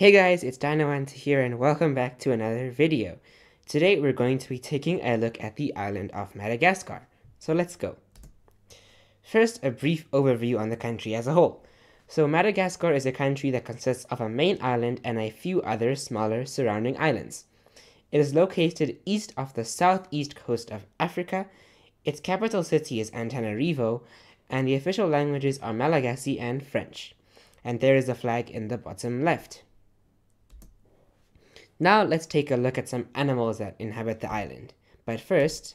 Hey guys, it's Dinohunter here and welcome back to another video. Today we're going to be taking a look at the island of Madagascar. So let's go. First, a brief overview on the country as a whole. So Madagascar is a country that consists of a main island and a few other smaller surrounding islands. It is located east of the southeast coast of Africa. Its capital city is Antananarivo, and the official languages are Malagasy and French. And there is a flag in the bottom left. Now let's take a look at some animals that inhabit the island. But first,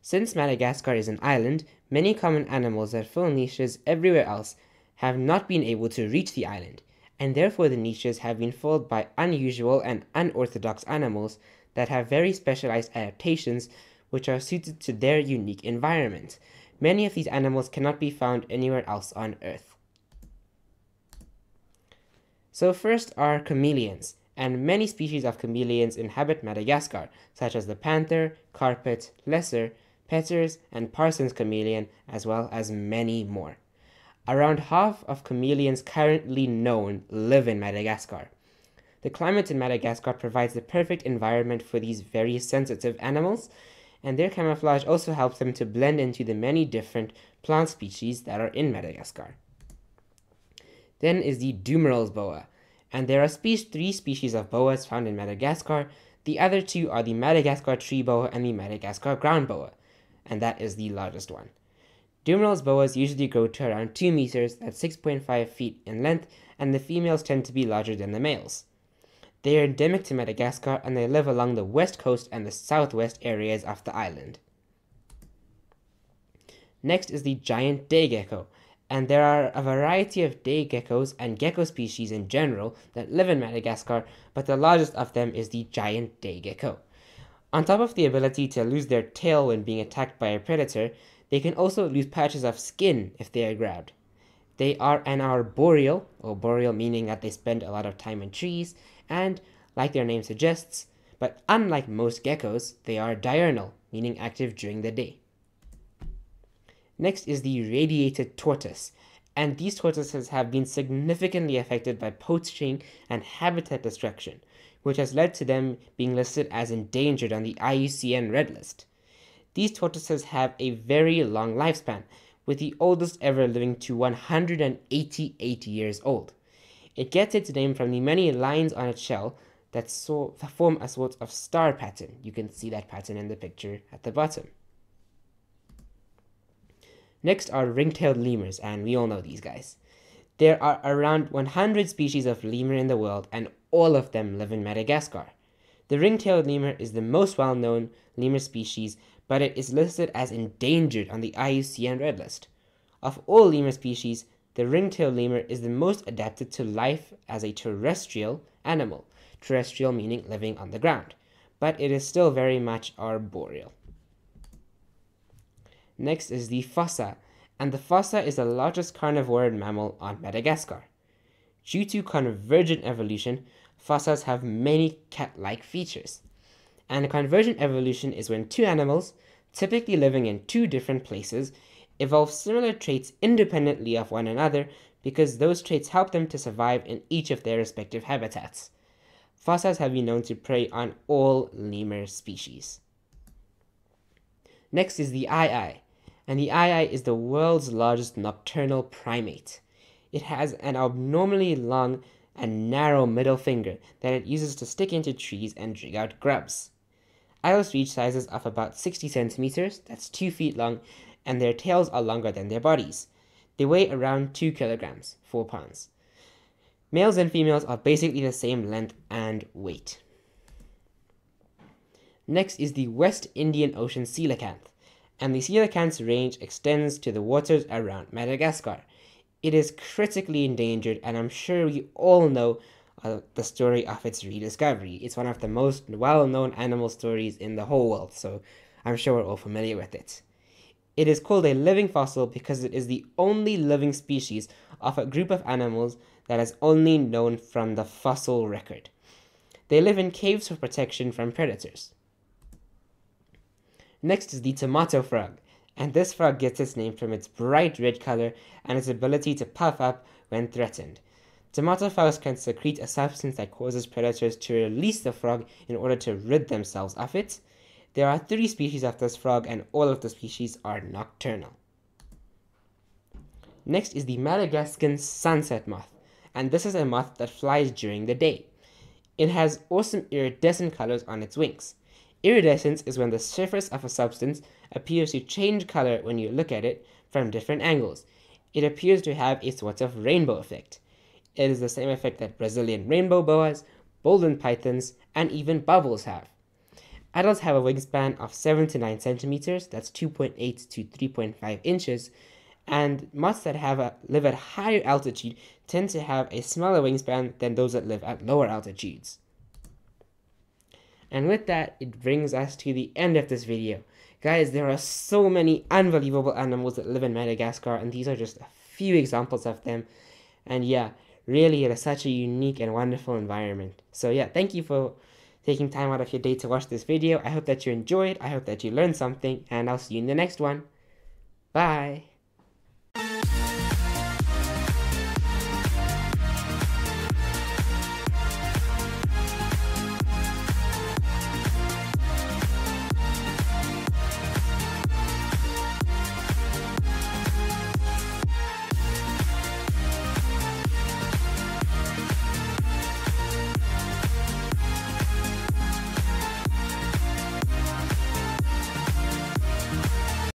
since Madagascar is an island, many common animals that fill niches everywhere else have not been able to reach the island, and therefore the niches have been filled by unusual and unorthodox animals that have very specialized adaptations which are suited to their unique environment. Many of these animals cannot be found anywhere else on Earth. So first are chameleons. And many species of chameleons inhabit Madagascar, such as the panther, carpet, lesser, Peters, and Parsons chameleon, as well as many more. Around half of chameleons currently known live in Madagascar. The climate in Madagascar provides the perfect environment for these very sensitive animals, and their camouflage also helps them to blend into the many different plant species that are in Madagascar. Then is the Dumeral's boa. And there are three species of boas found in Madagascar. The other two are the Madagascar tree boa and the Madagascar ground boa, and that is the largest one. Dumeral's boas usually grow to around 2 meters, that's 6.5 feet in length, and the females tend to be larger than the males. They are endemic to Madagascar and they live along the west coast and the southwest areas of the island. Next is the giant day gecko. And there are a variety of day geckos and gecko species in general that live in Madagascar, but the largest of them is the giant day gecko. On top of the ability to lose their tail when being attacked by a predator, they can also lose patches of skin if they are grabbed. They are an arboreal, or boreal meaning that they spend a lot of time in trees, and, like their name suggests, but unlike most geckos, they are diurnal, meaning active during the day. Next is the radiated tortoise, and these tortoises have been significantly affected by poaching and habitat destruction, which has led to them being listed as endangered on the IUCN Red List. These tortoises have a very long lifespan, with the oldest ever living to 188 years old. It gets its name from the many lines on its shell that form a sort of star pattern. You can see that pattern in the picture at the bottom. Next are ring-tailed lemurs, and we all know these guys. There are around 100 species of lemur in the world, and all of them live in Madagascar. The ring-tailed lemur is the most well-known lemur species, but it is listed as endangered on the IUCN Red List. Of all lemur species, the ring-tailed lemur is the most adapted to life as a terrestrial animal, terrestrial meaning living on the ground, but it is still very much arboreal. Next is the fossa, and the fossa is the largest carnivorous mammal on Madagascar. Due to convergent evolution, fossas have many cat-like features. And convergent evolution is when two animals, typically living in two different places, evolve similar traits independently of one another because those traits help them to survive in each of their respective habitats. Fossas have been known to prey on all lemur species. Next is the ii. And the ii is the world's largest nocturnal primate. It has an abnormally long and narrow middle finger that it uses to stick into trees and dig out grubs. Ios reach sizes of about 60 centimeters, that's 2 feet long, and their tails are longer than their bodies. They weigh around 2 kilograms, 4 pounds. Males and females are basically the same length and weight. Next is the West Indian Ocean coelacanth. And the coelacanth's range extends to the waters around Madagascar. It is critically endangered, and I'm sure we all know the story of its rediscovery. It's one of the most well-known animal stories in the whole world, so I'm sure we're all familiar with it. It is called a living fossil because it is the only living species of a group of animals that is only known from the fossil record. They live in caves for protection from predators. Next is the tomato frog, and this frog gets its name from its bright red color and its ability to puff up when threatened. Dermatophiles can secrete a substance that causes predators to release the frog in order to rid themselves of it. There are 3 species of this frog, and all of the species are nocturnal. Next is the Madagascan sunset moth, and this is a moth that flies during the day. It has awesome iridescent colors on its wings. Iridescence is when the surface of a substance appears to change color when you look at it from different angles. It appears to have a sort of rainbow effect. It is the same effect that Brazilian rainbow boas, golden pythons, and even bubbles have. Adults have a wingspan of 7 to 9 centimeters, that's 2.8 to 3.5 inches, and moths that live at higher altitude tend to have a smaller wingspan than those that live at lower altitudes. And with that, it brings us to the end of this video. Guys, there are so many unbelievable animals that live in Madagascar, and these are just a few examples of them. And yeah, really, it is such a unique and wonderful environment. So yeah, thank you for taking time out of your day to watch this video. I hope that you enjoyed, I hope that you learned something, and I'll see you in the next one. Bye!